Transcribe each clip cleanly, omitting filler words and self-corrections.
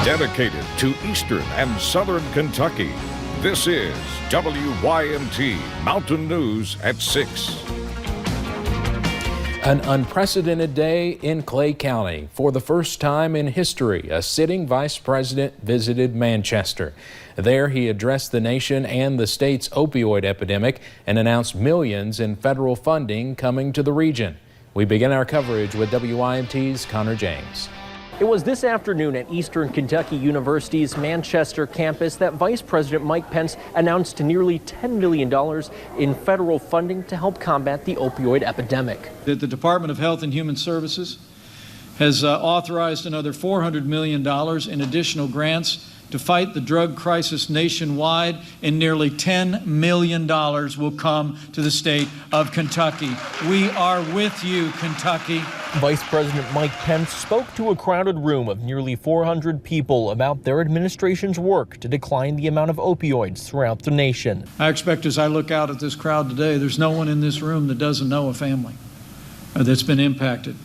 Dedicated to Eastern and Southern Kentucky, this is WYMT Mountain News at 6. An unprecedented day in Clay County. For the first time in history, a sitting vice president visited Manchester. There, he addressed the nation and the state's opioid epidemic and announced millions in federal funding coming to the region. We begin our coverage with WYMT's Connor James. It was this afternoon at Eastern Kentucky University's Manchester campus that Vice President Mike Pence announced nearly $10 million in federal funding to help combat the opioid epidemic. The Department of Health and Human Services has authorized another $400 million in additional grants to fight the drug crisis nationwide, and nearly $10 million will come to the state of Kentucky. We are with you, Kentucky. Vice President Mike Pence spoke to a crowded room of nearly 400 people about their administration's work to decline the amount of opioids throughout the nation. I expect as I look out at this crowd today, there's no one in this room that doesn't know a family that's been impacted,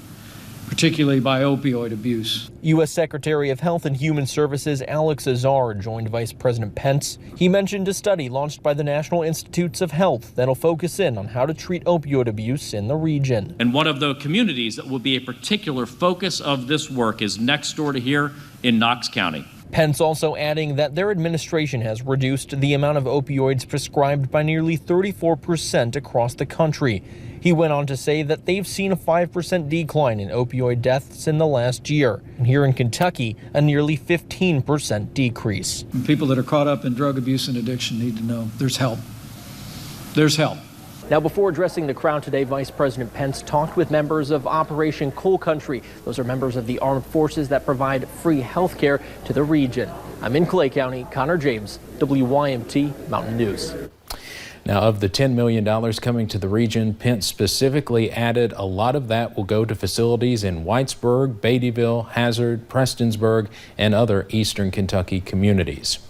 particularly by opioid abuse. U.S. Secretary of Health and Human Services Alex Azar joined Vice President Pence. He mentioned a study launched by the National Institutes of Health that'll focus in on how to treat opioid abuse in the region. And one of the communities that will be a particular focus of this work is next door to here in Knox County. Pence also adding that their administration has reduced the amount of opioids prescribed by nearly 34% across the country. He went on to say that they've seen a 5% decline in opioid deaths in the last year. And here in Kentucky, a nearly 15% decrease. And people that are caught up in drug abuse and addiction need to know there's help. There's help. Now, before addressing the crowd today, Vice President Pence talked with members of Operation Coal Country. Those are members of the armed forces that provide free health care to the region. I'm in Clay County. Connor James, WYMT Mountain News. Now, of the $10 million coming to the region, Pence specifically added a lot of that will go to facilities in Whitesburg, Beattyville, Hazard, Prestonsburg, and other Eastern Kentucky communities.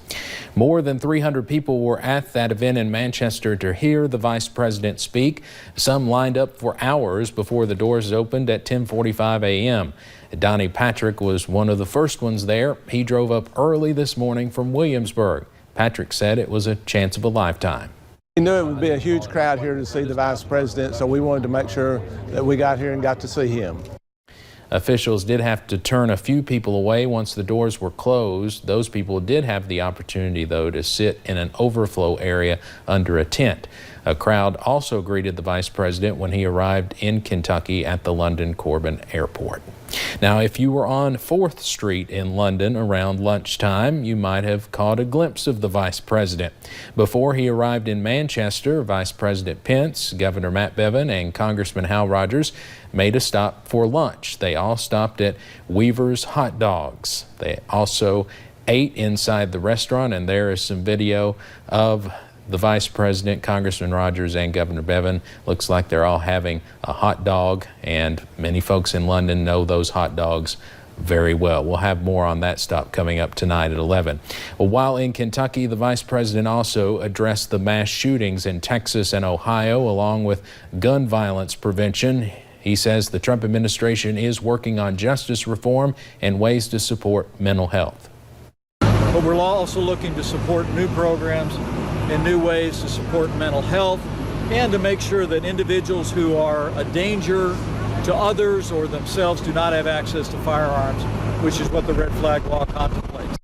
More than 300 people were at that event in Manchester to hear the vice president speak. Some lined up for hours before the doors opened at 10:45 a.m. Donnie Patrick was one of the first ones there. He drove up early this morning from Williamsburg. Patrick said it was a chance of a lifetime. We knew it would be a huge crowd here to see the vice president, so we wanted to make sure that we got here and got to see him. Officials did have to turn a few people away once the doors were closed. Those people did have the opportunity, though, to sit in an overflow area under a tent. A crowd also greeted the vice president when he arrived in Kentucky at the London Corbin Airport. Now, if you were on 4th Street in London around lunchtime, you might have caught a glimpse of the vice president. Before he arrived in Manchester, Vice President Pence, Governor Matt Bevin, and Congressman Hal Rogers made a stop for lunch. They all stopped at Weaver's Hot Dogs. They also ate inside the restaurant, and there is some video of the Vice President, Congressman Rogers, and Governor Bevin. Looks like they're all having a hot dog, and many folks in London know those hot dogs very well. We'll have more on that stop coming up tonight at 11. Well, while in Kentucky, the Vice President also addressed the mass shootings in Texas and Ohio, along with gun violence prevention. He says the Trump administration is working on justice reform and ways to support mental health. But we're also looking to support new programs and new ways to support mental health, and to make sure that individuals who are a danger to others or themselves do not have access to firearms, which is what the red flag law contemplates.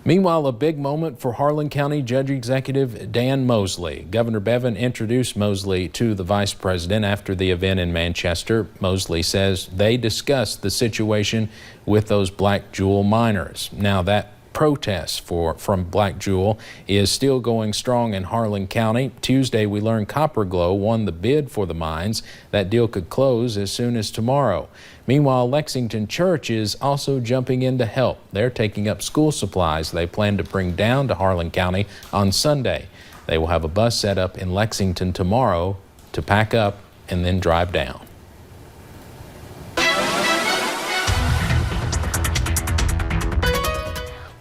Meanwhile, a big moment for Harlan County Judge Executive Dan Mosley. Governor Bevin introduced Mosley to the vice president after the event in Manchester. Mosley says they discussed the situation with those Black Jewel miners. Now, that protest from Black Jewel is still going strong in Harlan County. Tuesday, we learned Copper Glow won the bid for the mines. That deal could close as soon as tomorrow. Meanwhile, Lexington Church is also jumping in to help. They're taking up school supplies they plan to bring down to Harlan County on Sunday. They will have a bus set up in Lexington tomorrow to pack up and then drive down.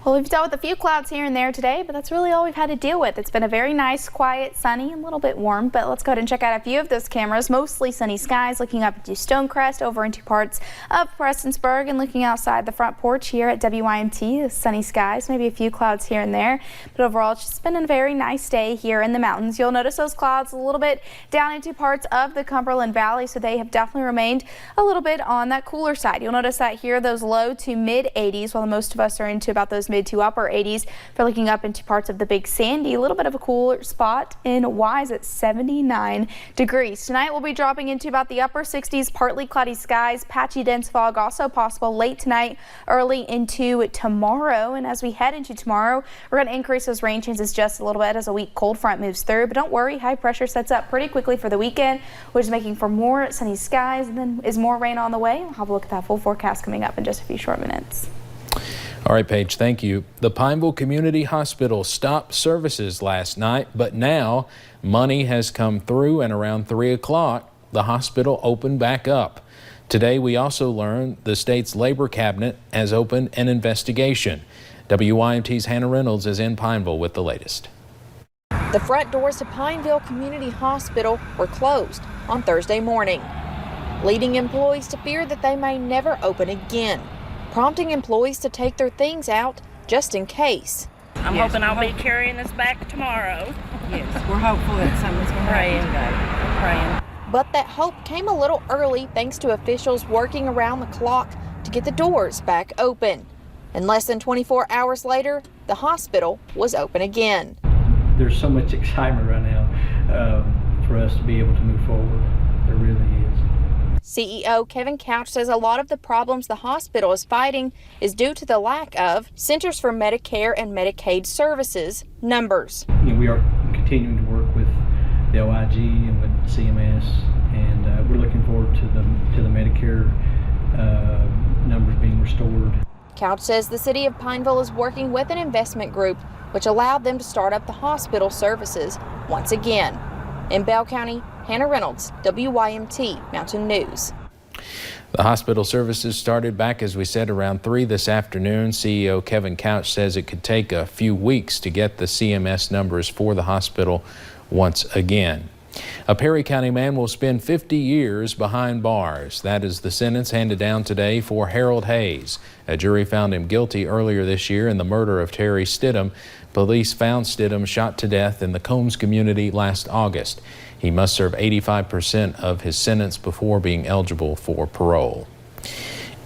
Well, Well, we've dealt with a few clouds here and there today, but that's really all we've had to deal with. It's been a very nice, quiet, sunny, and a little bit warm, but let's go ahead and check out a few of those cameras. Mostly sunny skies, looking up into Stonecrest, over into parts of Prestonsburg, and looking outside the front porch here at WYMT. Sunny skies, maybe a few clouds here and there, but overall it's just been a very nice day here in the mountains. You'll notice those clouds a little bit down into parts of the Cumberland Valley, so they have definitely remained a little bit on that cooler side. You'll notice that here, those low to mid 80s, while most of us are into about those mid to upper 80s. For looking up into parts of the Big Sandy, a little bit of a cooler spot in Wise at 79 degrees. Tonight we'll be dropping into about the upper 60s, partly cloudy skies, patchy dense fog also possible late tonight, early into tomorrow. And as we head into tomorrow, we're going to increase those rain chances just a little bit as a weak cold front moves through. But don't worry, high pressure sets up pretty quickly for the weekend, which is making for more sunny skies, and then is more rain on the way. We'll have a look at that full forecast coming up in just a few short minutes. All right, Paige, thank you. The Pineville Community Hospital stopped services last night, but now money has come through, and around 3 o'clock, the hospital opened back up. Today, we also learned the state's labor cabinet has opened an investigation. WYMT's Hannah Reynolds is in Pineville with the latest. The front doors to Pineville Community Hospital were closed on Thursday morning, leading employees to fear that they may never open again, prompting employees to take their things out just in case. I'm hoping I'll be carrying this back tomorrow. Yes, we're hopeful that something's going to happen today. I'm praying. But that hope came a little early thanks to officials working around the clock to get the doors back open. And less than 24 hours later, the hospital was open again. There's so much excitement right now for us to be able to move forward. There really is. CEO Kevin Couch says a lot of the problems the hospital is fighting is due to the lack of Centers for Medicare and Medicaid Services numbers. We are continuing to work with the OIG and with CMS, and we're looking forward to the Medicare numbers being restored. Couch says the city of Pineville is working with an investment group which allowed them to start up the hospital services once again. In Bell County, Hannah Reynolds, WYMT Mountain News. The hospital services started back, as we said, around 3 this afternoon. CEO Kevin Couch says it could take a few weeks to get the CMS numbers for the hospital once again. A Perry County man will spend 50 years behind bars. That is the sentence handed down today for Harold Hayes. A jury found him guilty earlier this year in the murder of Terry Stidham. Police found Stidham shot to death in the Combs community last August. He must serve 85% of his sentence before being eligible for parole.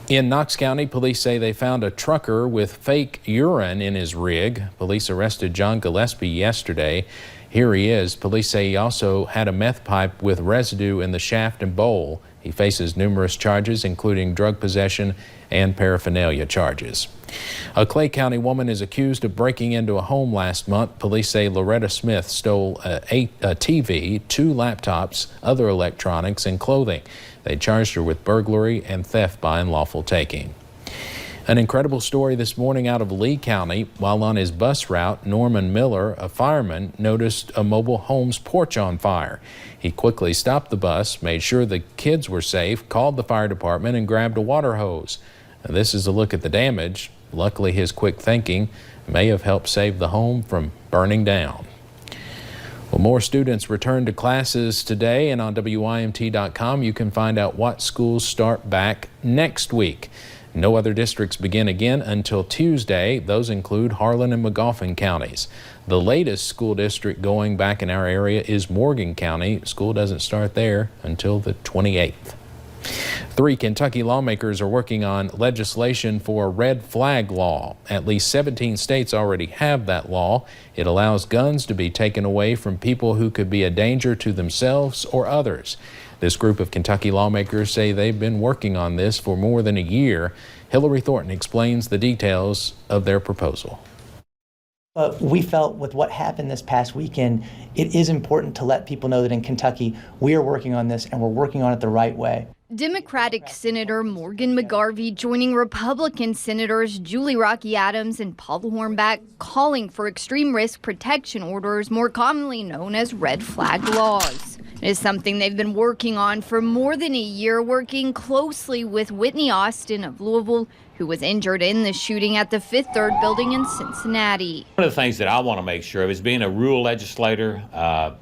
In Knox County, police say they found a trucker with fake urine in his rig. Police arrested John Gillespie yesterday. Here he is. Police say he also had a meth pipe with residue in the shaft and bowl. He faces numerous charges, including drug possession and paraphernalia charges. A Clay County woman is accused of breaking into a home last month. Police say Loretta Smith stole a TV, 2 laptops, other electronics, and clothing. They charged her with burglary and theft by unlawful taking. An incredible story this morning out of Lee County. While on his bus route, Norman Miller, a fireman, noticed a mobile home's porch on fire. He quickly stopped the bus, made sure the kids were safe, called the fire department, and grabbed a water hose. Now, this is a look at the damage. Luckily, his quick thinking may have helped save the home from burning down. Well, more students return to classes today, and on WYMT.com you can find out what schools start back next week. No other districts begin again until Tuesday. Those include Harlan and Magoffin counties. The latest school district going back in our area is Morgan County. School doesn't start there until the 28th. 3 Kentucky lawmakers are working on legislation for a red flag law. At least 17 states already have that law. It allows guns to be taken away from people who could be a danger to themselves or others. This group of Kentucky lawmakers say they've been working on this for more than a year. Hillary Thornton explains the details of their proposal. We felt with what happened this past weekend, it is important to let people know that in Kentucky, we are working on this and we're working on it the right way. Democratic Senator Morgan McGarvey joining Republican Senators Julie Rocky Adams and Paul Hornback calling for extreme risk protection orders, more commonly known as red flag laws. It is something they've been working on for more than a year, working closely with Whitney Austin of Louisville, who was injured in the shooting at the Fifth Third building in Cincinnati. One of the things that I want to make sure of is being a rural legislator, a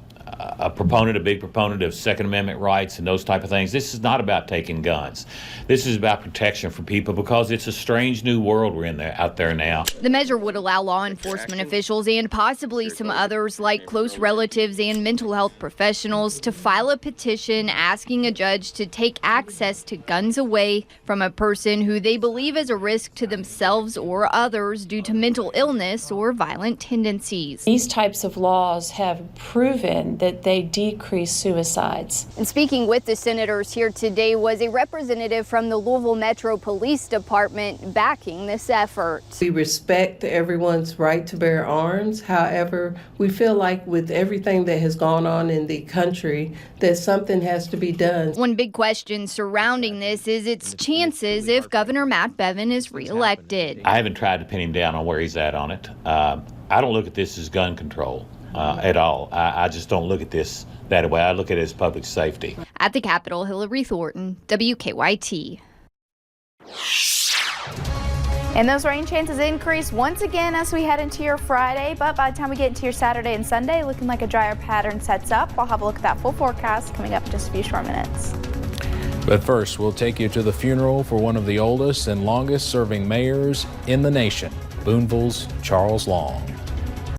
big proponent of Second Amendment rights and those type of things. This is not about taking guns. This is about protection for people because it's a strange new world we're in there out there now. The measure would allow law enforcement officials and possibly some others like close relatives and mental health professionals to file a petition asking a judge to take access to guns away from a person who they believe is a risk to themselves or others due to mental illness or violent tendencies. These types of laws have proven that they decrease suicides. And speaking with the senators here today was a representative from the Louisville Metro Police Department backing this effort. We respect everyone's right to bear arms. However, we feel like with everything that has gone on in the country, that something has to be done. One big question surrounding this is its chances if Governor Matt Bevin is reelected. I haven't tried to pin him down on where he's at on it. I don't look at this as gun control at all. I just don't look at this that way. I look at it as public safety. At the Capitol, Hillary Thornton, WKYT. And those rain chances increase once again as we head into your Friday, but by the time we get into your Saturday and Sunday, looking like a drier pattern sets up. I'll have a look at that full forecast coming up in just a few short minutes. But first, we'll take you to the funeral for one of the oldest and longest serving mayors in the nation, Boonville's Charles Long.